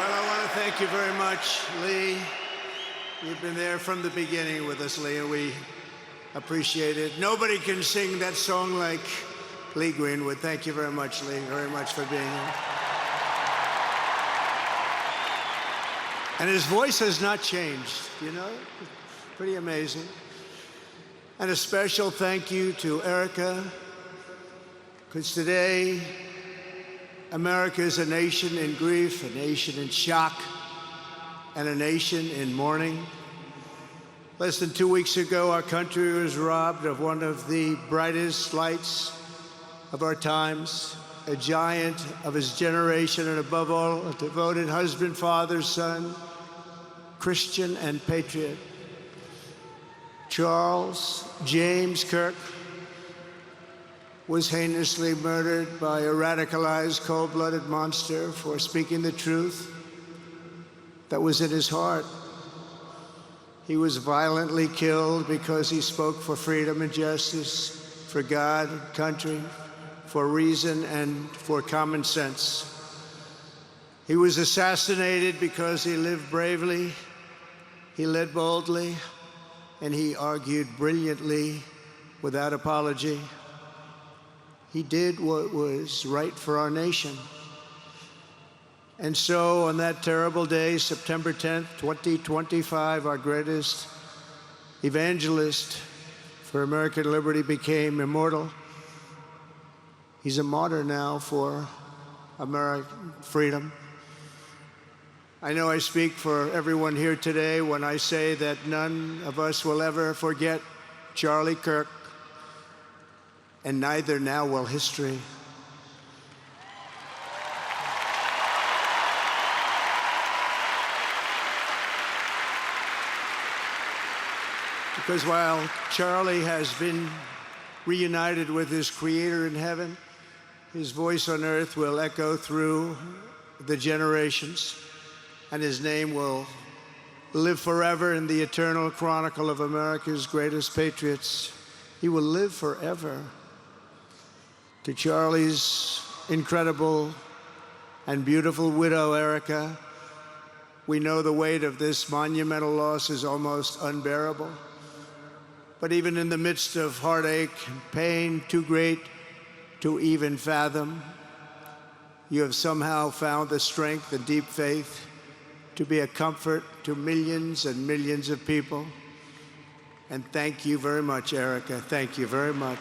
Well, I want to thank you very much, Lee. You've been there from the beginning with us, Lee, and we appreciate it. Nobody can sing that song like Lee Greenwood. Thank you very much, Lee, very much for being here. And his voice has not changed, you know? Pretty amazing. And a special thank you to Erica, because today, America is a nation in grief, a nation in shock, and a nation in mourning. Less than 2 weeks ago, our country was robbed of one of the brightest lights of our times, a giant of his generation, and above all, a devoted husband, father, son, Christian, and patriot. Charles James Kirk was heinously murdered by a radicalized, cold-blooded monster for speaking the truth that was in his heart. He was violently killed because he spoke for freedom and justice, for God and country, for reason and for common sense. He was assassinated because he lived bravely, he led boldly, and he argued brilliantly without apology. He did what was right for our nation. And so on that terrible day, September 10th, 2025, our greatest evangelist for American liberty became immortal. He's a martyr now for American freedom. I know I speak for everyone here today when I say that none of us will ever forget Charlie Kirk, and neither now will history. Because while Charlie has been reunited with his Creator in heaven, his voice on earth will echo through the generations, and his name will live forever in the eternal chronicle of America's greatest patriots. He will live forever. To Charlie's incredible and beautiful widow, Erica, we know the weight of this monumental loss is almost unbearable. But even in the midst of heartache and pain too great to even fathom, you have somehow found the strength and deep faith to be a comfort to millions and millions of people. And thank you very much, Erica. Thank you very much.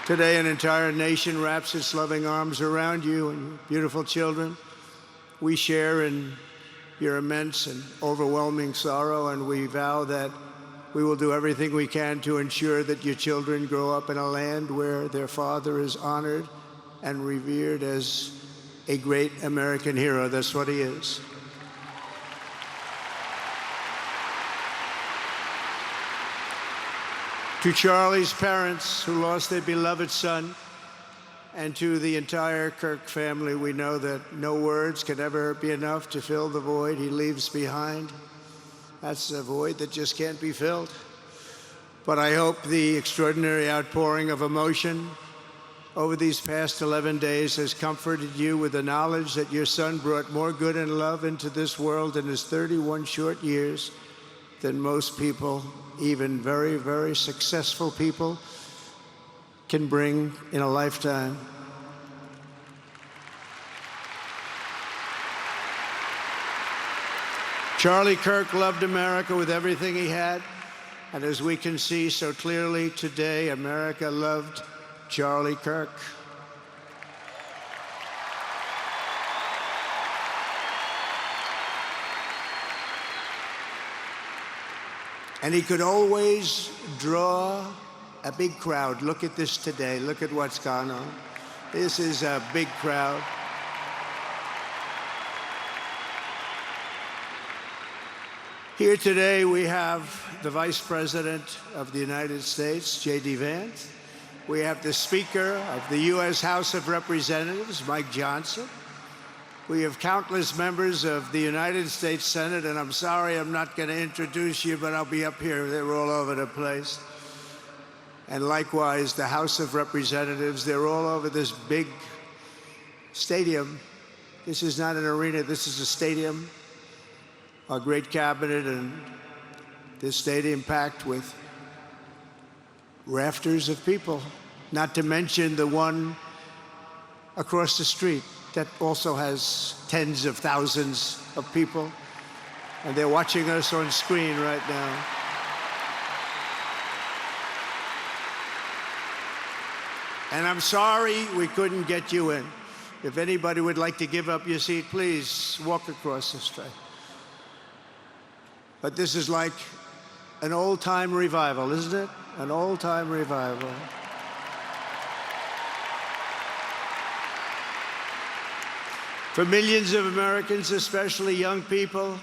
Today, an entire nation wraps its loving arms around you and your beautiful children. We share in your immense and overwhelming sorrow, and we vow that we will do everything we can to ensure that your children grow up in a land where their father is honored and revered as a great American hero. That's what he is. To Charlie's parents who lost their beloved son, and to the entire Kirk family, we know that no words can ever be enough to fill the void he leaves behind. That's a void that just can't be filled. But I hope the extraordinary outpouring of emotion over these past 11 days has comforted you with the knowledge that your son brought more good and love into this world in his 31 short years than most people, even very, very successful people, can bring in a lifetime. Charlie Kirk loved America with everything he had, and as we can see so clearly today, America loved Charlie Kirk. And he could always draw a big crowd. Look at this today. Look at what's gone on. This is a big crowd. Here today we have the Vice President of the United States, J.D. Vance. We have the Speaker of the U.S. House of Representatives, Mike Johnson. We have countless members of the United States Senate, and I'm sorry I'm not going to introduce you, but I'll be up here. They're all over the place. And likewise, the House of Representatives, they're all over this big stadium. This is not an arena, this is a stadium. Our great cabinet and this stadium packed with rafters of people, not to mention the one across the street that also has tens of thousands of people. And they're watching us on screen right now. And I'm sorry we couldn't get you in. If anybody would like to give up your seat, please walk across the street. But this is like an old-time revival, isn't it? An old-time revival. For millions of Americans, especially young people,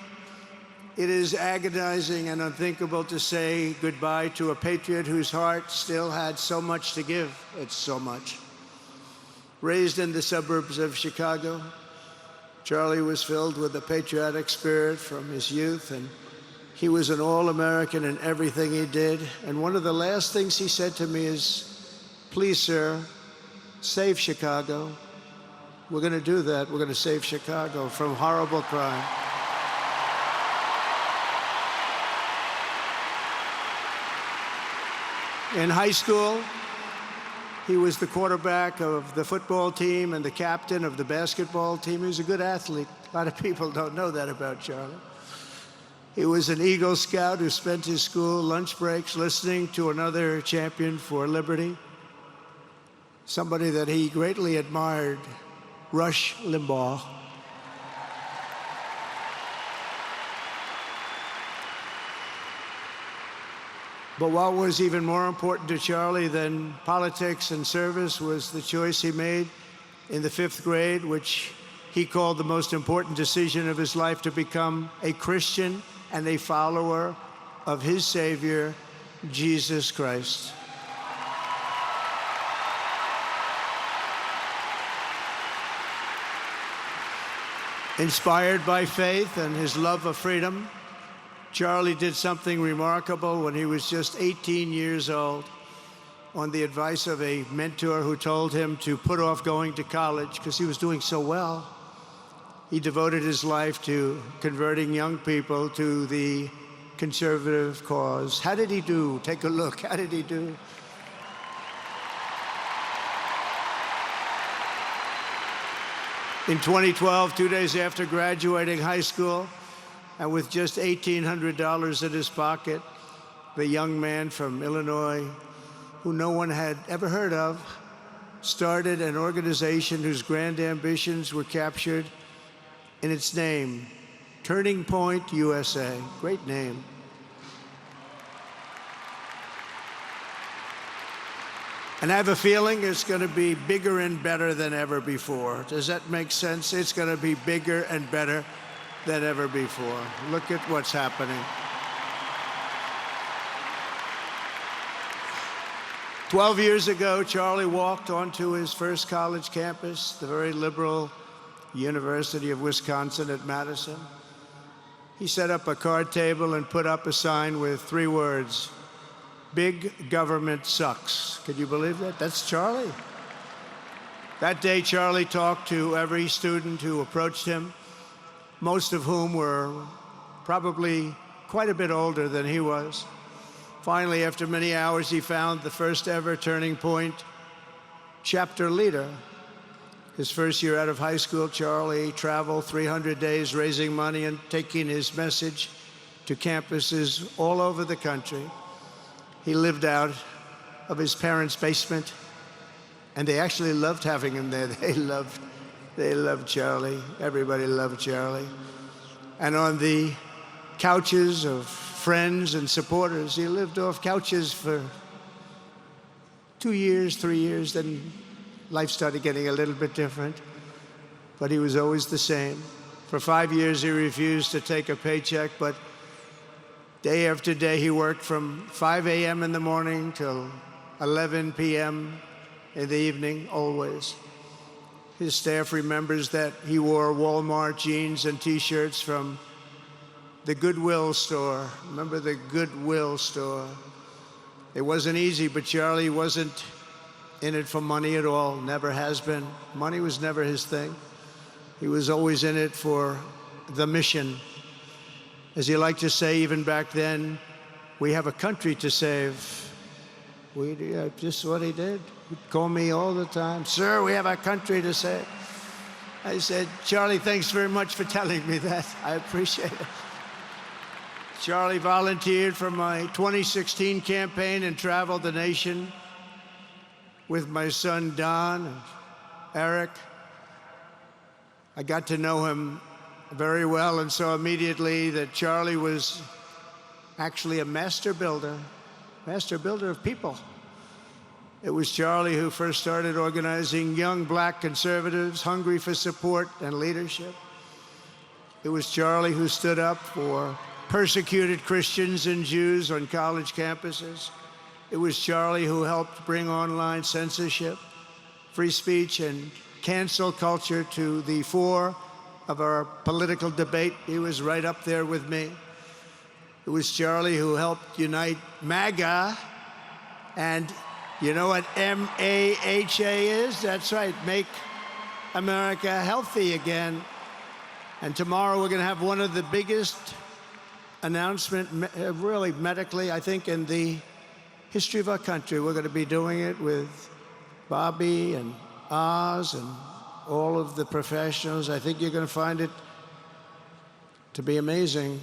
it is agonizing and unthinkable to say goodbye to a patriot whose heart still had so much to give. It's so much. Raised in the suburbs of Chicago, Charlie was filled with a patriotic spirit from his youth, and he was an all-American in everything he did. And one of the last things he said to me is, "Please, sir, save Chicago." We're going to do that. We're going to save Chicago from horrible crime. In high school, he was the quarterback of the football team and the captain of the basketball team. He was a good athlete. A lot of people don't know that about Charlie. He was an Eagle Scout who spent his school lunch breaks listening to another champion for liberty, somebody that he greatly admired, Rush Limbaugh. But what was even more important to Charlie than politics and service was the choice he made in the 5th grade, which he called the most important decision of his life, to become a Christian and a follower of his Savior, Jesus Christ. Inspired by faith and his love of freedom, Charlie did something remarkable when he was just 18 years old. On the advice of a mentor who told him to put off going to college because he was doing so well, he devoted his life to converting young people to the conservative cause. How did he do? Take a look. How did he do? In 2012, 2 days after graduating high school, and with just $1,800 in his pocket, the young man from Illinois, who no one had ever heard of, started an organization whose grand ambitions were captured in its name, Turning Point USA. Great name. And I have a feeling it's going to be bigger and better than ever before. Does that make sense? It's going to be bigger and better than ever before. Look at what's happening. 12 years ago, Charlie walked onto his first college campus, the very liberal University of Wisconsin at Madison. He set up a card table and put up a sign with 3 words: "Big government sucks." Could you believe that? That's Charlie. That day, Charlie talked to every student who approached him, most of whom were probably quite a bit older than he was. Finally, after many hours, he found the first ever Turning Point chapter leader. His first year out of high school, Charlie traveled 300 days raising money and taking his message to campuses all over the country. He lived out of his parents' basement, and they actually loved having him there. They loved Charlie. Everybody loved Charlie. And on the couches of friends and supporters, he lived off couches for 2 years, 3 years, then life started getting a little bit different. But he was always the same. For 5 years, he refused to take a paycheck, but day after day, he worked from 5 a.m. in the morning till 11 p.m. in the evening, always. His staff remembers that he wore Walmart jeans and T-shirts from the Goodwill store. Remember the Goodwill store? It wasn't easy, but Charlie wasn't in it for money at all, never has been. Money was never his thing. He was always in it for the mission. As he liked to say even back then, we have a country to save. Just what he did. He'd call me all the time, sir, we have a country to save. I said, Charlie, thanks very much for telling me that. I appreciate it. Charlie volunteered for my 2016 campaign and traveled the nation with my son, Don and Eric. I got to know him very well and saw immediately that Charlie was actually a master builder of people. It was Charlie who first started organizing young black conservatives hungry for support and leadership. It was Charlie who stood up for persecuted Christians and Jews on college campuses. It was Charlie who helped bring online censorship, free speech, and cancel culture to the fore of our political debate. He was right up there with me. It was Charlie who helped unite MAGA, and you know what M-A-H-A is? That's right, Make America Healthy Again. And tomorrow we're going to have one of the biggest announcements, really medically, I think, in the history of our country. We're going to be doing it with Bobby and Oz and all of the professionals. I think you're going to find it to be amazing.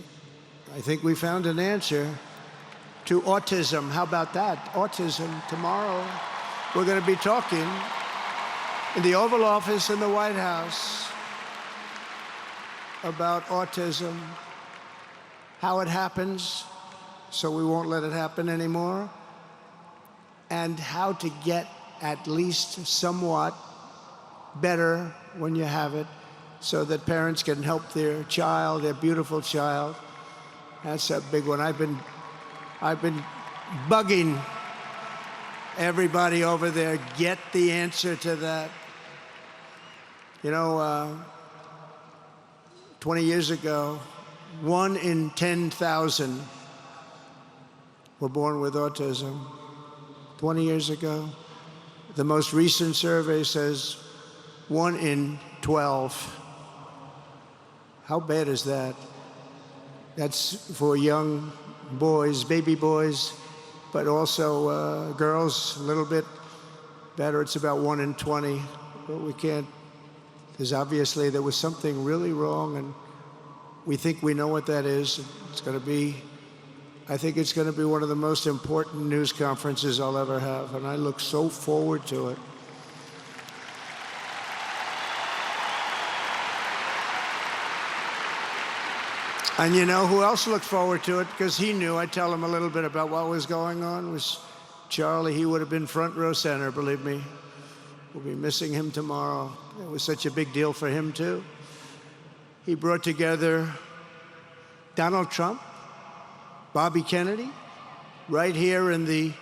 I think we found an answer to autism. How about that? Autism. Tomorrow, we're going to be talking in the Oval Office in the White House about autism, how it happens, so we won't let it happen anymore, and how to get at least somewhat better when you have it, so that parents can help their child, their beautiful child. That's a big one. I've been bugging everybody over there, get the answer to that. You know, 20 years ago, 1 in 10,000 were born with autism. 20 years ago. The most recent survey says 1 in 12. How bad is that? That's for young boys, baby boys, but also girls, a little bit better. It's about 1 in 20. But we can't, because obviously there was something really wrong, and we think we know what that is. It's going to be, I think it's going to be one of the most important news conferences I'll ever have, and I look so forward to it. And you know who else looked forward to it? Because he knew. I'd tell him a little bit about what was going on. It was Charlie. He would have been front row center, believe me. We'll be missing him tomorrow. It was such a big deal for him, too. He brought together Donald Trump, Bobby Kennedy, right here in the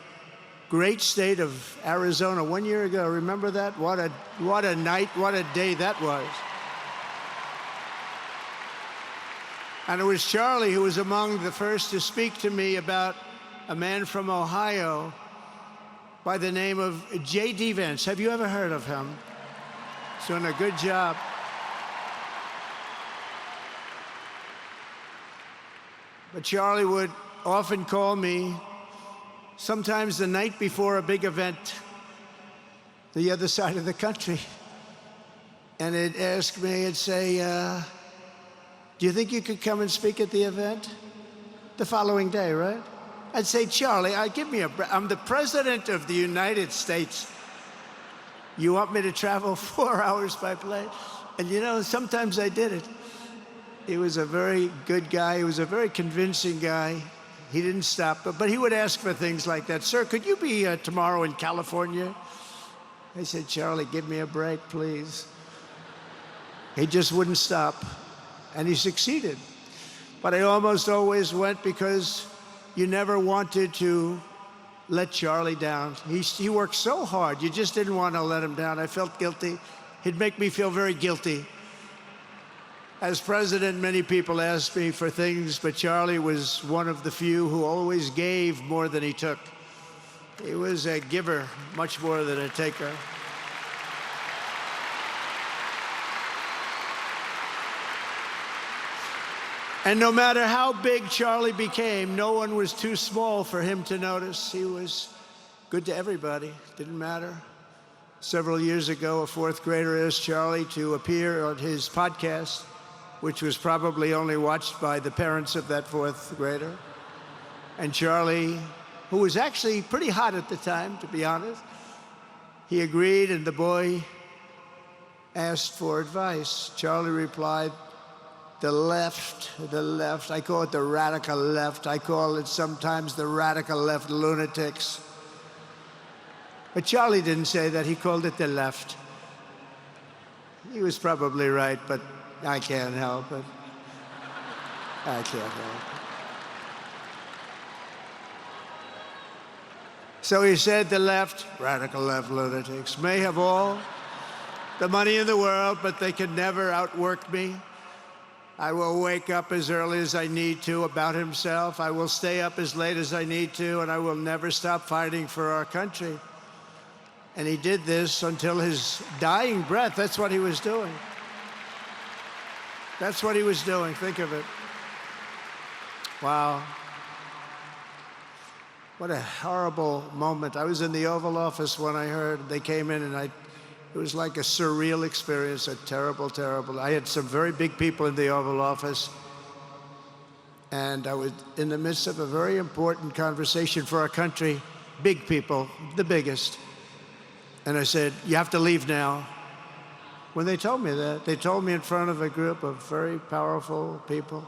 great state of Arizona 1 year ago. Remember that? What a night, what a day that was. And it was Charlie who was among the first to speak to me about a man from Ohio by the name of J.D. Vance. Have you ever heard of him? He's doing a good job. But Charlie would often call me, sometimes the night before a big event, the other side of the country. And he'd ask me, he'd say, do you think you could come and speak at the event? The following day, right? I'd say, Charlie, give me a break. I'm the President of the United States. You want me to travel 4 hours by plane? And you know, sometimes I did it. He was a very good guy. He was a very convincing guy. He didn't stop, but he would ask for things like that. Sir, could you be tomorrow in California? I said, Charlie, give me a break, please. He just wouldn't stop. And he succeeded. But I almost always went because you never wanted to let Charlie down. He worked so hard, you just didn't want to let him down. I felt guilty. He'd make me feel very guilty. As president, many people asked me for things, but Charlie was one of the few who always gave more than he took. He was a giver much more than a taker. And no matter how big Charlie became, no one was too small for him to notice. He was good to everybody. Didn't matter. Several years ago, a fourth grader asked Charlie to appear on his podcast, which was probably only watched by the parents of that fourth grader. And Charlie, who was actually pretty hot at the time, to be honest, he agreed, and the boy asked for advice. Charlie replied, the left. I call it the radical left. I call it sometimes the radical left lunatics. But Charlie didn't say that. He called it the left. He was probably right, but I can't help it. I can't help it. So he said the left, radical left lunatics, may have all the money in the world, but they can never outwork me. I will wake up as early as I need to about himself. I will stay up as late as I need to, and I will never stop fighting for our country. And he did this until his dying breath. That's what he was doing. That's what he was doing. Think of it. Wow. What a horrible moment. I was in the Oval Office when I heard they came in, and it was like a surreal experience, a terrible, terrible. I had some very big people in the Oval Office, and I was in the midst of a very important conversation for our country, big people, the biggest. And I said, you have to leave now. When they told me that, they told me in front of a group of very powerful people,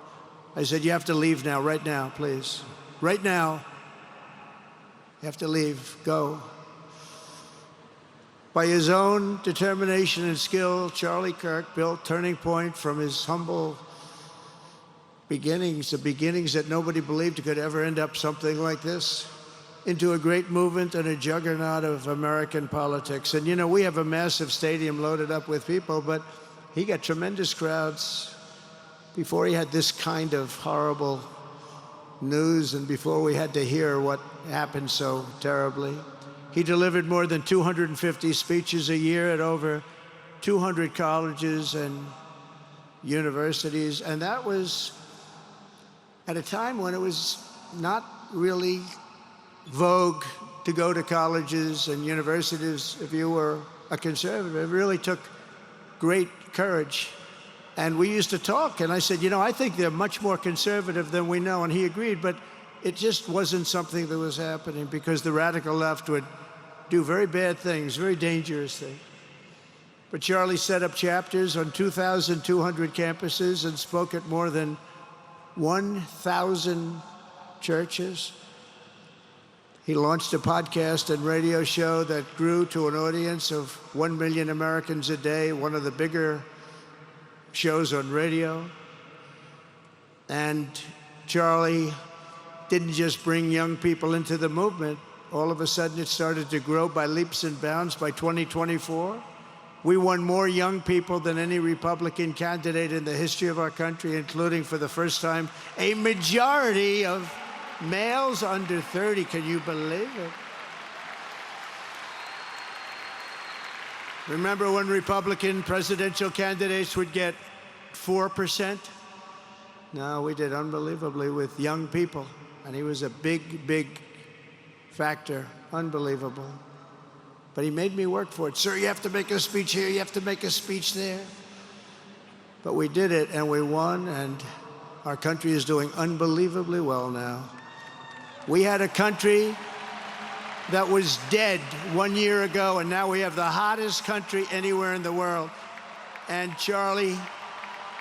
I said, you have to leave now, right now, please. Right now, you have to leave, go. By his own determination and skill, Charlie Kirk built Turning Point from his humble beginnings, the beginnings that nobody believed could ever end up something like this, into a great movement and a juggernaut of American politics. And you know, we have a massive stadium loaded up with people, but he got tremendous crowds before he had this kind of horrible news and before we had to hear what happened so terribly. He delivered more than 250 speeches a year at over 200 colleges and universities, and that was at a time when it was not really vogue to go to colleges and universities if you were a conservative. It really took great courage. And we used to talk, and I said, you know, I think they're much more conservative than we know, and he agreed, but it just wasn't something that was happening because the radical left would do very bad things, very dangerous things. But Charlie set up chapters on 2,200 campuses and spoke at more than 1,000 churches. He launched a podcast and radio show that grew to an audience of 1 million Americans a day, one of the bigger shows on radio. And Charlie didn't just bring young people into the movement. All of a sudden, it started to grow by leaps and bounds. By 2024, we won more young people than any Republican candidate in the history of our country, including, for the first time, a majority of males under 30. Can you believe it? Remember when Republican presidential candidates would get 4%? No, we did unbelievably with young people. And he was a big, big factor. Unbelievable. But he made me work for it. Sir, you have to make a speech here, you have to make a speech there. But we did it, and we won, and our country is doing unbelievably well now. We had a country that was dead 1 year ago, and now we have the hottest country anywhere in the world. And Charlie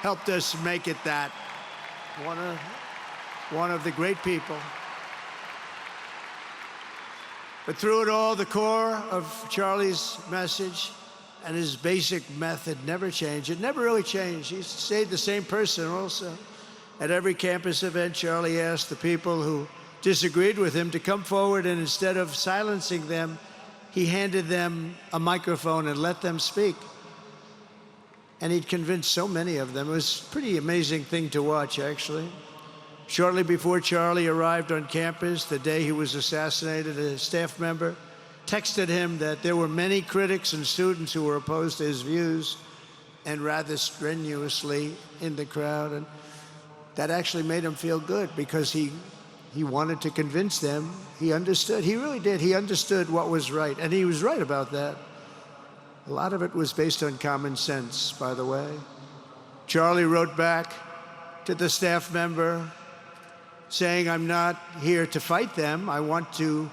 helped us make it that. One of the great people. But through it all, the core of Charlie's message and his basic method never changed. It never really changed. He stayed the same person also. At every campus event, Charlie asked the people who disagreed with him to come forward, and instead of silencing them, he handed them a microphone and let them speak. And he'd convinced so many of them. It was a pretty amazing thing to watch, actually. Shortly before Charlie arrived on campus, the day he was assassinated, a staff member texted him that there were many critics and students who were opposed to his views, and rather strenuously in the crowd. And that actually made him feel good, because he wanted to convince them. He understood. He really did. He understood what was right. And he was right about that. A lot of it was based on common sense, by the way. Charlie wrote back to the staff member saying, "I'm not here to fight them. I want to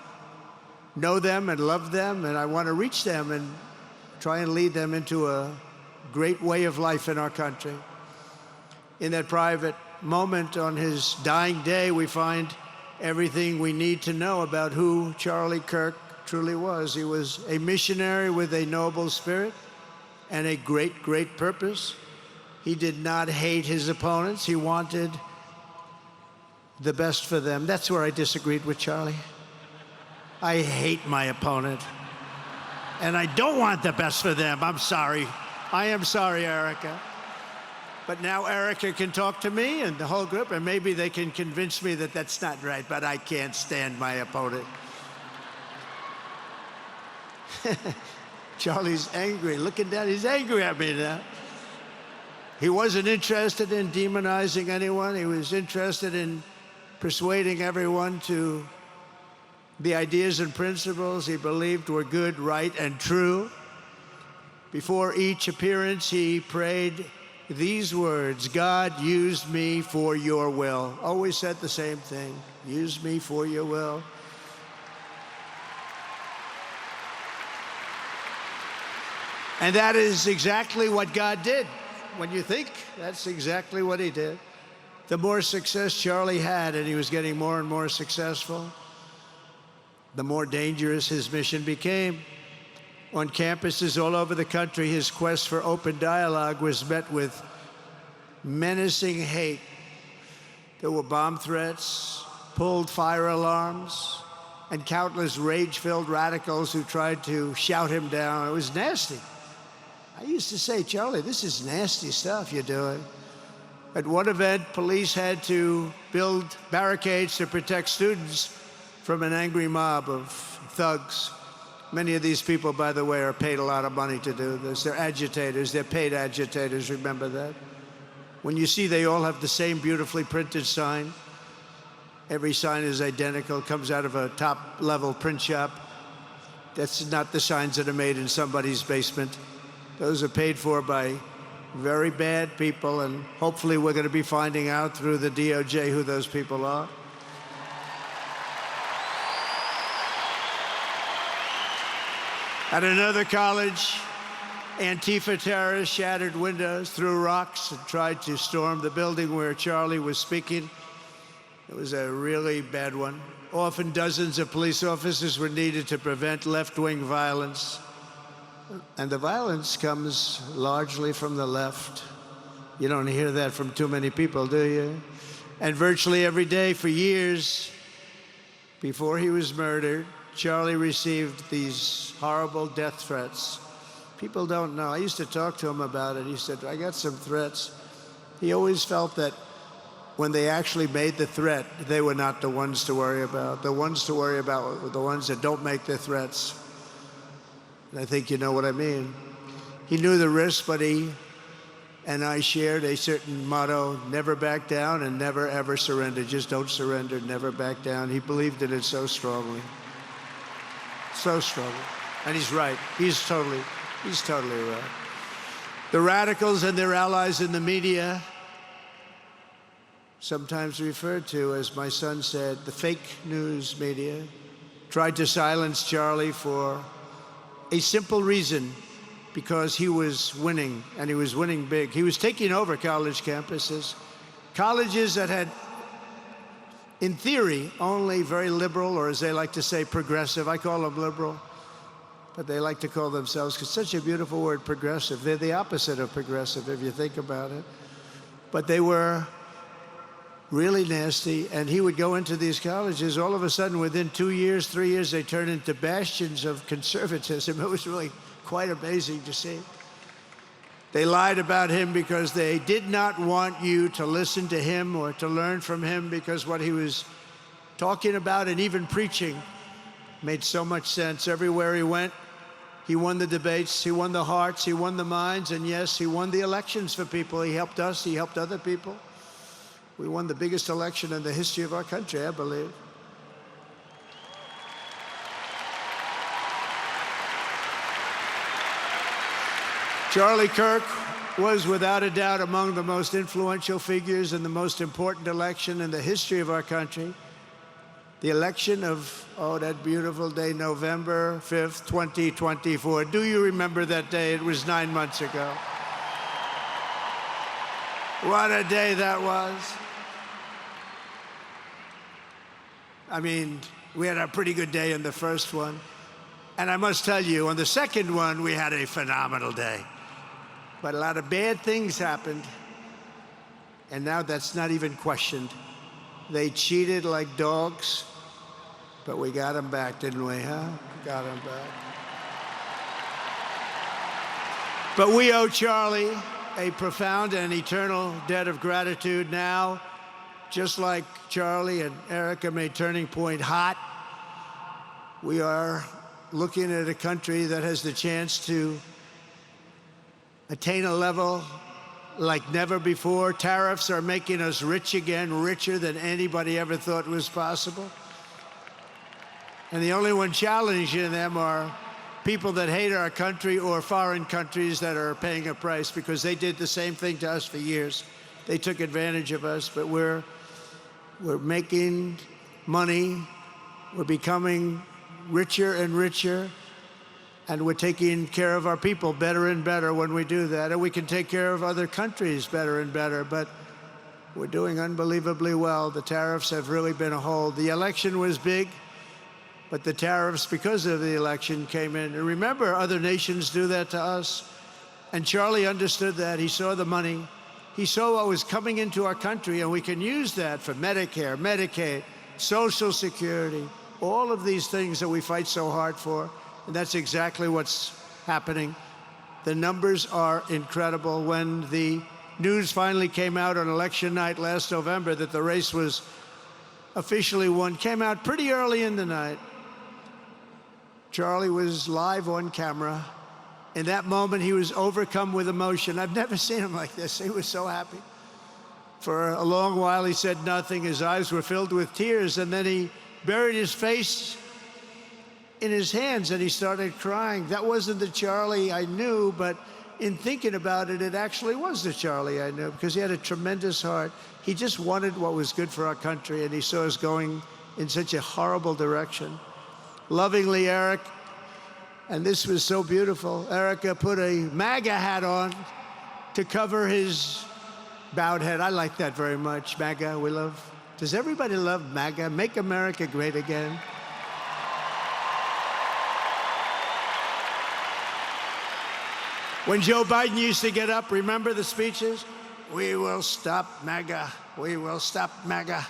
know them and love them, and I want to reach them and try and lead them into a great way of life in our country." In that private moment on his dying day, we find everything we need to know about who Charlie Kirk truly was. He was a missionary with a noble spirit and a great, great purpose. He did not hate his opponents. He wanted the best for them. That's where I disagreed with Charlie. I hate my opponent, and I don't want the best for them. I'm sorry. I am sorry, Erica. But now Erica can talk to me and the whole group, and maybe they can convince me that that's not right, but I can't stand my opponent. Charlie's angry. Looking down, he's angry at me now. He wasn't interested in demonizing anyone. He was interested in persuading everyone to the ideas and principles he believed were good, right, and true. Before each appearance, he prayed these words: "God, use me for your will." Always said the same thing: use me for your will. And that is exactly what God did. When you think, that's exactly what he did. The more success Charlie had, and he was getting more and more successful, the more dangerous his mission became. On campuses all over the country, his quest for open dialogue was met with menacing hate. There were bomb threats, pulled fire alarms, and countless rage-filled radicals who tried to shout him down. It was nasty. I used to say, "Charlie, this is nasty stuff you're doing." At one event, police had to build barricades to protect students from an angry mob of thugs. Many of these people, by the way, are paid a lot of money to do this. They're agitators. They're paid agitators. Remember that. When you see they all have the same beautifully printed sign, every sign is identical, comes out of a top-level print shop. That's not the signs that are made in somebody's basement. Those are paid for by very bad people, and hopefully we're going to be finding out through the DOJ who those people are. At another college, Antifa terrorists shattered windows, threw rocks, and tried to storm the building where Charlie was speaking. It was a really bad one. Often dozens of police officers were needed to prevent left-wing violence. And the violence comes largely from the left. You don't hear that from too many people, do you? And virtually every day for years before he was murdered, Charlie received these horrible death threats. People don't know. I used to talk to him about it. He said, "I got some threats." He always felt that when they actually made the threat, they were not the ones to worry about. The ones to worry about were the ones that don't make the threats. And I think you know what I mean. He knew the risk, but he and I shared a certain motto: never back down and never, ever surrender. Just don't surrender, never back down. He believed in it so strongly. So strongly. And he's right. He's totally right. The radicals and their allies in the media, sometimes referred to, as my son said, the fake news media, tried to silence Charlie for a simple reason: because he was winning, and he was winning big. He was taking over college campuses, colleges that had, in theory, only very liberal, or as they like to say, progressive. I call them liberal, but they like to call themselves, because it's such a beautiful word, progressive. They're the opposite of progressive, if you think about it. But they were really nasty, and he would go into these colleges. All of a sudden, within 2 years, 3 years, they turned into bastions of conservatism. It was really quite amazing to see. They lied about him because they did not want you to listen to him or to learn from him, because what he was talking about and even preaching made so much sense. Everywhere he went, he won the debates, he won the hearts, he won the minds, and yes, he won the elections for people. He helped us, he helped other people. We won the biggest election in the history of our country, I believe. Charlie Kirk was without a doubt among the most influential figures in the most important election in the history of our country. The election of, oh, that beautiful day, November 5th, 2024. Do you remember that day? It was 9 months ago. What a day that was. I mean, we had a pretty good day in the first one. And I must tell you, on the second one, we had a phenomenal day. But a lot of bad things happened, and now that's not even questioned. They cheated like dogs, but we got them back, didn't we, huh? Got them back. But we owe Charlie a profound and eternal debt of gratitude now. Just like Charlie and Erica made Turning Point hot, we are looking at a country that has the chance to attain a level like never before. Tariffs are making us rich again, richer than anybody ever thought was possible. And the only one challenging them are people that hate our country or foreign countries that are paying a price, because they did the same thing to us for years. They took advantage of us, but we're making money. We're becoming richer and richer. And we're taking care of our people better and better when we do that. And we can take care of other countries better and better. But we're doing unbelievably well. The tariffs have really been a hold. The election was big, but the tariffs, because of the election, came in. And remember, other nations do that to us. And Charlie understood that. He saw the money. He saw what was coming into our country, and we can use that for Medicare, Medicaid, Social Security, all of these things that we fight so hard for. And that's exactly what's happening. The numbers are incredible. When the news finally came out on election night last November that the race was officially won, came out pretty early in the night. Charlie was live on camera. In that moment, he was overcome with emotion. I've never seen him like this. He was so happy. For a long while, he said nothing. His eyes were filled with tears, and then he buried his face in his hands and he started crying. That wasn't the Charlie I knew, but in thinking about it, it actually was the Charlie I knew, because he had a tremendous heart. He just wanted what was good for our country, and he saw us going in such a horrible direction. Lovingly, Eric, and this was so beautiful, Erica put a MAGA hat on to cover his bowed head. I like that very much. MAGA, we love. Does everybody love MAGA? Make America Great Again. When Joe Biden used to get up, remember the speeches? We will stop MAGA. We will stop MAGA.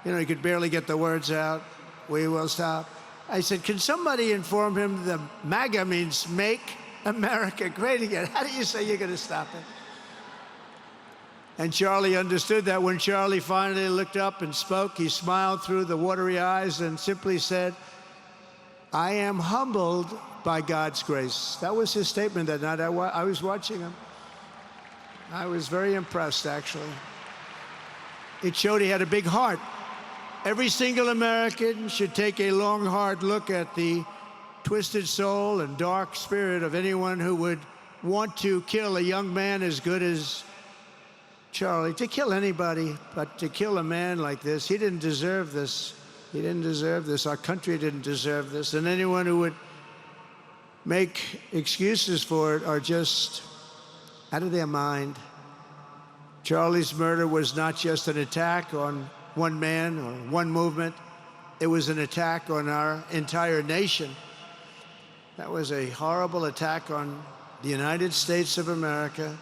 You know, he could barely get the words out. We will stop. I said, can somebody inform him the MAGA means Make America Great Again? How do you say you're going to stop it? And Charlie understood that. When Charlie finally looked up and spoke, he smiled through the watery eyes and simply said, I am humbled by God's grace. That was his statement that night. I was watching him. I was very impressed, actually. It showed he had a big heart. Every single American should take a long, hard look at the twisted soul and dark spirit of anyone who would want to kill a young man as good as Charlie. To kill anybody, but to kill a man like this, he didn't deserve this. He didn't deserve this. Our country didn't deserve this. And anyone who would make excuses for it are just out of their mind. Charlie's murder was not just an attack on one man or one movement. It was an attack on our entire nation. That was a horrible attack on the United States of America.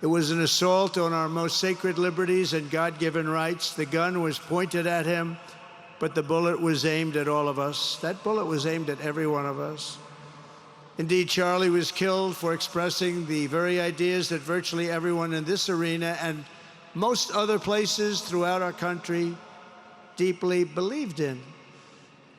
It was an assault on our most sacred liberties and God-given rights. The gun was pointed at him, but the bullet was aimed at all of us. That bullet was aimed at every one of us. Indeed, Charlie was killed for expressing the very ideas that virtually everyone in this arena and most other places throughout our country deeply believed in.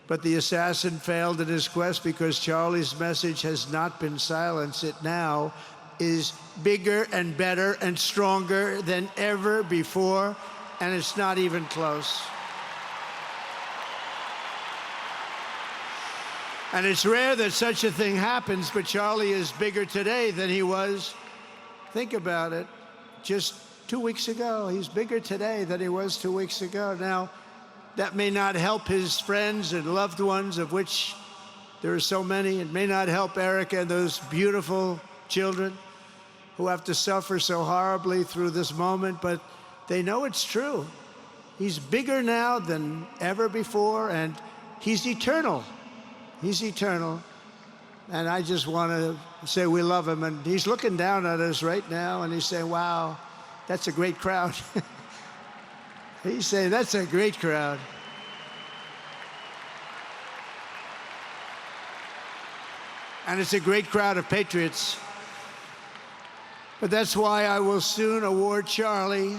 But the assassin failed in his quest because Charlie's message has not been silenced. It now is bigger and better and stronger than ever before, and it's not even close. And it's rare that such a thing happens, but Charlie is bigger today than he was, think about it, just 2 weeks ago. He's bigger today than he was 2 weeks ago. Now, that may not help his friends and loved ones, of which there are so many. It may not help Erica and those beautiful children who have to suffer so horribly through this moment, but they know it's true. He's bigger now than ever before, and he's eternal. He's eternal. And I just want to say we love him. And he's looking down at us right now, and he's saying, wow, that's a great crowd. He's saying, that's a great crowd. And it's a great crowd of patriots. But that's why I will soon award Charlie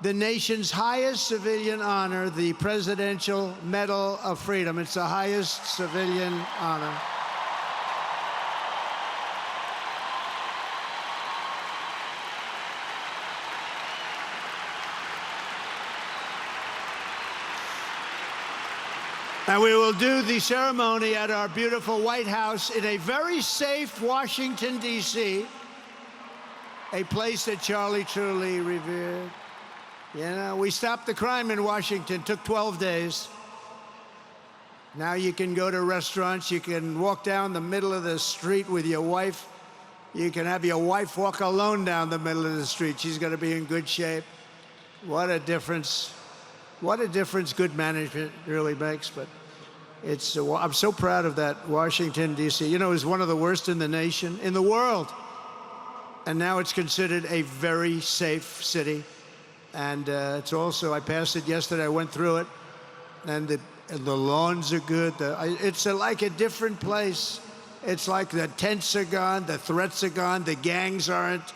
the nation's highest civilian honor, the Presidential Medal of Freedom. It's the highest civilian honor. And we will do the ceremony at our beautiful White House in a very safe Washington, D.C., a place that Charlie truly revered. You know, we stopped the crime in Washington, took 12 days. Now you can go to restaurants, you can walk down the middle of the street with your wife. You can have your wife walk alone down the middle of the street. She's going to be in good shape. What a difference. What a difference good management really makes. But it's, I'm so proud of that Washington, D.C. You know, it's one of the worst in the nation, in the world. And now it's considered a very safe city. And it's also, I passed it yesterday, I went through it, and the lawns are good. It's like a different place. It's like the tents are gone, the threats are gone, the gangs aren't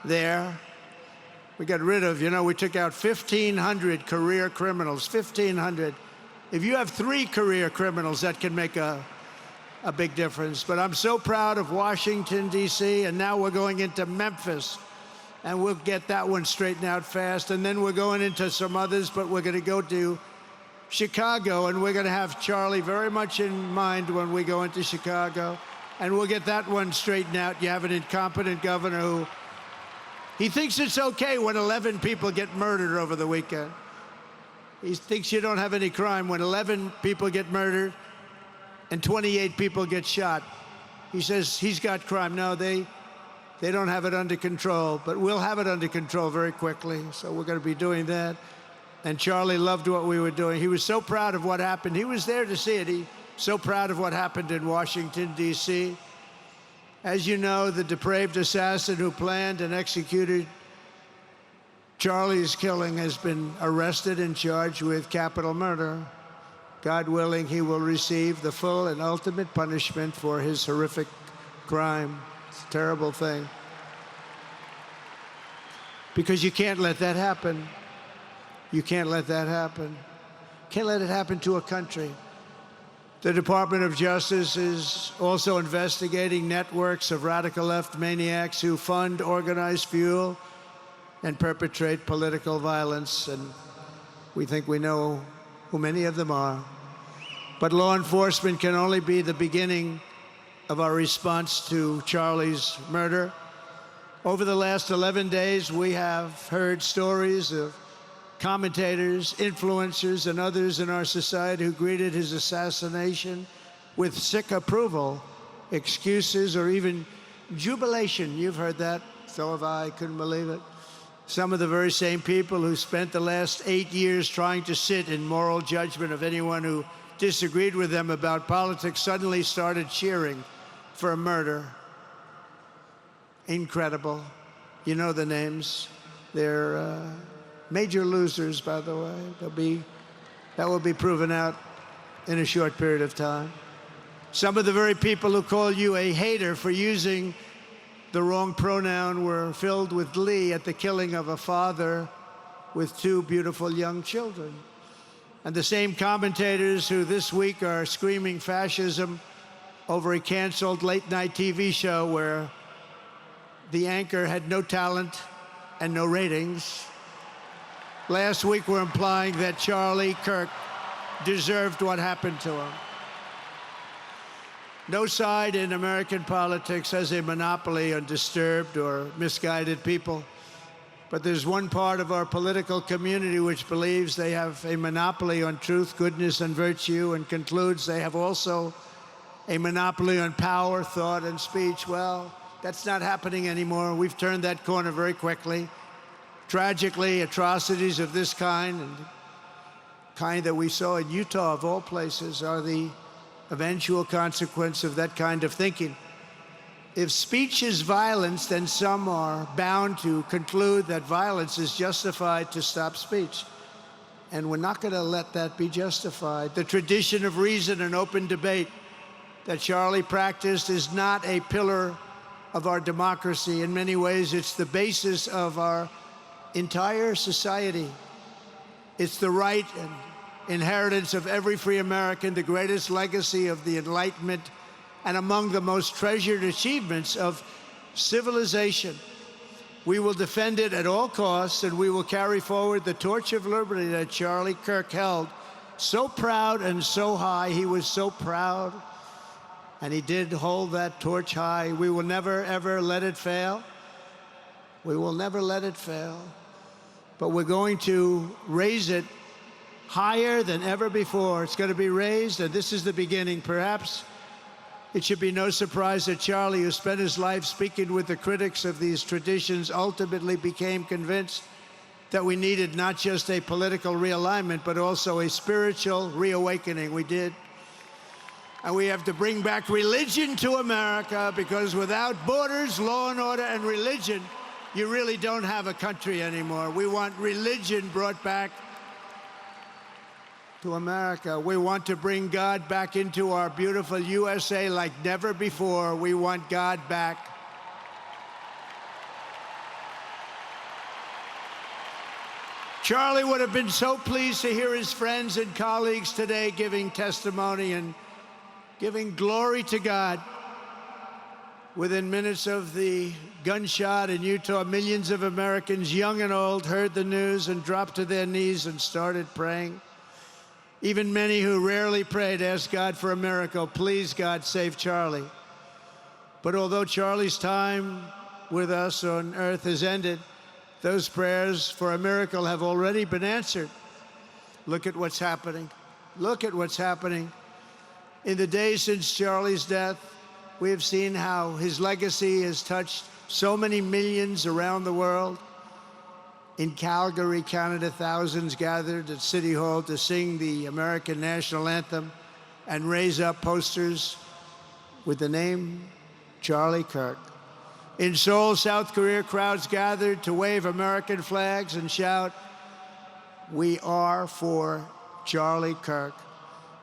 there. We got rid of, you know, we took out 1,500 career criminals, 1,500. If you have 3 career criminals, that can make a big difference. But I'm so proud of Washington, D.C., and now we're going into Memphis. And we'll get that one straightened out fast. And then we're going into some others, but we're going to go to Chicago, and we're going to have Charlie very much in mind when we go into Chicago. And we'll get that one straightened out. You have an incompetent governor who, he thinks it's okay when 11 people get murdered over the weekend. He thinks you don't have any crime when 11 people get murdered and 28 people get shot. He says he's got crime. No, they don't have it under control, but we'll have it under control very quickly. So we're going to be doing that. And Charlie loved what we were doing. He was so proud of what happened. He was there to see it. He's so proud of what happened in Washington, D.C. As you know, the depraved assassin who planned and executed Charlie's killing has been arrested and charged with capital murder. God willing, he will receive the full and ultimate punishment for his horrific crime. It's a terrible thing. Because you can't let that happen. You can't let that happen. Can't let it happen to a country. The Department of Justice is also investigating networks of radical left maniacs who fund, organize, fuel, and perpetrate political violence. And we think we know who many of them are. But law enforcement can only be the beginning of our response to Charlie's murder. Over the last 11 days, we have heard stories of commentators, influencers, and others in our society who greeted his assassination with sick approval, excuses, or even jubilation. You've heard that. So have I. Couldn't believe it. Some of the very same people who spent the last 8 years trying to sit in moral judgment of anyone who disagreed with them about politics suddenly started cheering for a murder. Incredible. You know the names. They're major losers, by the way. That will be proven out in a short period of time. Some of the very people who call you a hater for using the wrong pronoun were filled with glee at the killing of a father with two beautiful young children. And the same commentators who this week are screaming fascism over a canceled late-night TV show where the anchor had no talent and no ratings, last week were implying that Charlie Kirk deserved what happened to him. No side in American politics has a monopoly on disturbed or misguided people. But there's one part of our political community which believes they have a monopoly on truth, goodness, and virtue, and concludes they have also a monopoly on power, thought, and speech. Well, that's not happening anymore. We've turned that corner very quickly. Tragically, atrocities of this kind, and the kind that we saw in Utah, of all places, are the eventual consequence of that kind of thinking. If speech is violence, then some are bound to conclude that violence is justified to stop speech. And we're not going to let that be justified. The tradition of reason and open debate that Charlie practiced is not a pillar of our democracy. In many ways, it's the basis of our entire society. It's the right and inheritance of every free American, the greatest legacy of the Enlightenment, and among the most treasured achievements of civilization. We will defend it at all costs, and we will carry forward the torch of liberty that Charlie Kirk held so proud and so high. He was so proud, and he did hold that torch high. We will never, ever let it fail. We will never let it fail. But we're going to raise it higher than ever before. It's going to be raised, and this is the beginning. Perhaps it should be no surprise that Charlie, who spent his life speaking with the critics of these traditions, ultimately became convinced that we needed not just a political realignment, but also a spiritual reawakening. We did. And we have to bring back religion to America, because without borders, law and order, and religion, you really don't have a country anymore. We want religion brought back to America. We want to bring God back into our beautiful USA like never before. We want God back. Charlie would have been so pleased to hear his friends and colleagues today giving testimony and giving glory to God. Within minutes of the gunshot in Utah, millions of Americans, young and old, heard the news and dropped to their knees and started praying. Even many who rarely prayed asked God for a miracle. Please, God, save Charlie. But although Charlie's time with us on earth has ended, those prayers for a miracle have already been answered. Look at what's happening. Look at what's happening. In the days since Charlie's death, we have seen how his legacy has touched so many millions around the world. In Calgary, Canada, thousands gathered at City Hall to sing the American national anthem and raise up posters with the name Charlie Kirk. In Seoul, South Korea, crowds gathered to wave American flags and shout, "We are for Charlie Kirk."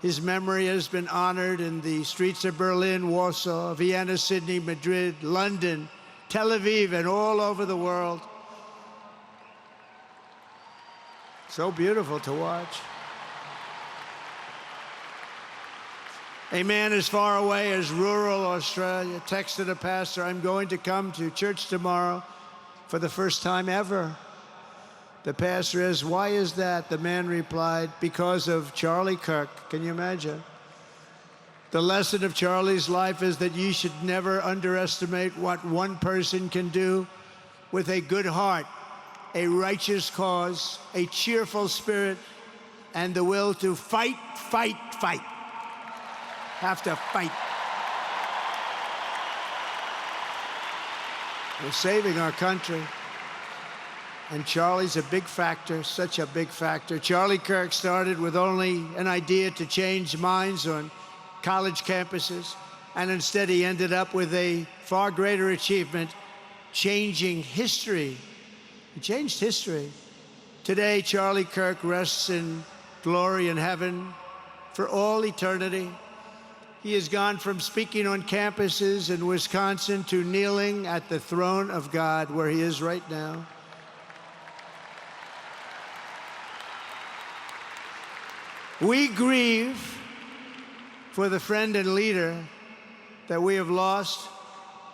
His memory has been honored in the streets of Berlin, Warsaw, Vienna, Sydney, Madrid, London, Tel Aviv, and all over the world. So beautiful to watch. A man as far away as rural Australia texted a pastor, "I'm going to come to church tomorrow for the first time ever." The pastor asked, "Why is that?" The man replied, "Because of Charlie Kirk." Can you imagine? The lesson of Charlie's life is that you should never underestimate what one person can do with a good heart, a righteous cause, a cheerful spirit, and the will to fight, fight, fight. Have to fight. We're saving our country. And Charlie's a big factor, such a big factor. Charlie Kirk started with only an idea to change minds on college campuses, and instead he ended up with a far greater achievement, changing history. He changed history. Today, Charlie Kirk rests in glory in heaven for all eternity. He has gone from speaking on campuses in Wisconsin to kneeling at the throne of God, where he is right now. We grieve for the friend and leader that we have lost,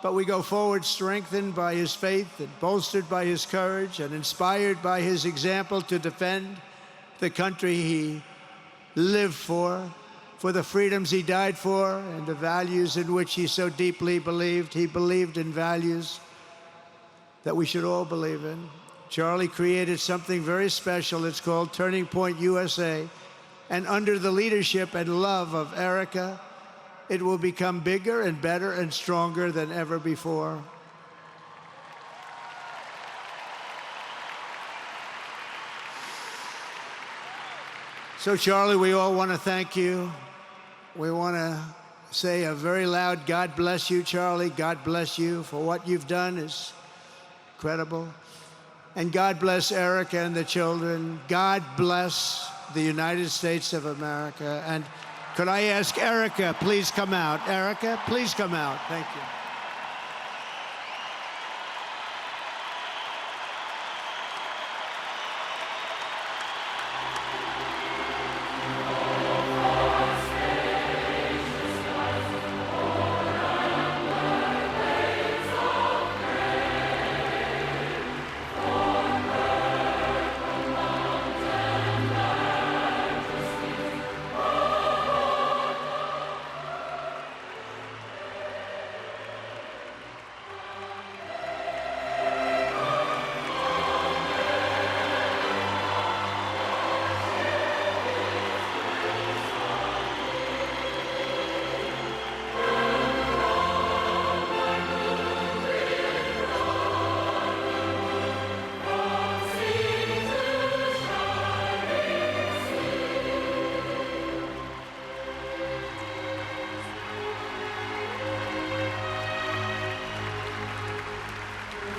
but we go forward strengthened by his faith and bolstered by his courage and inspired by his example to defend the country he lived for the freedoms he died for, and the values in which he so deeply believed. He believed in values that we should all believe in. Charlie created something very special. It's called Turning Point USA. And under the leadership and love of Erica, it will become bigger and better and stronger than ever before. So, Charlie, we all want to thank you. We want to say a very loud God bless you, Charlie. God bless you for what you've done is incredible. And God bless Erica and the children. God bless the United States of America. And could I ask Erica, please come out. Erica, please come out. Thank you.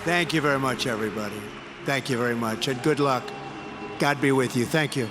Thank you very much, everybody. Thank you very much, and good luck. God be with you. Thank you.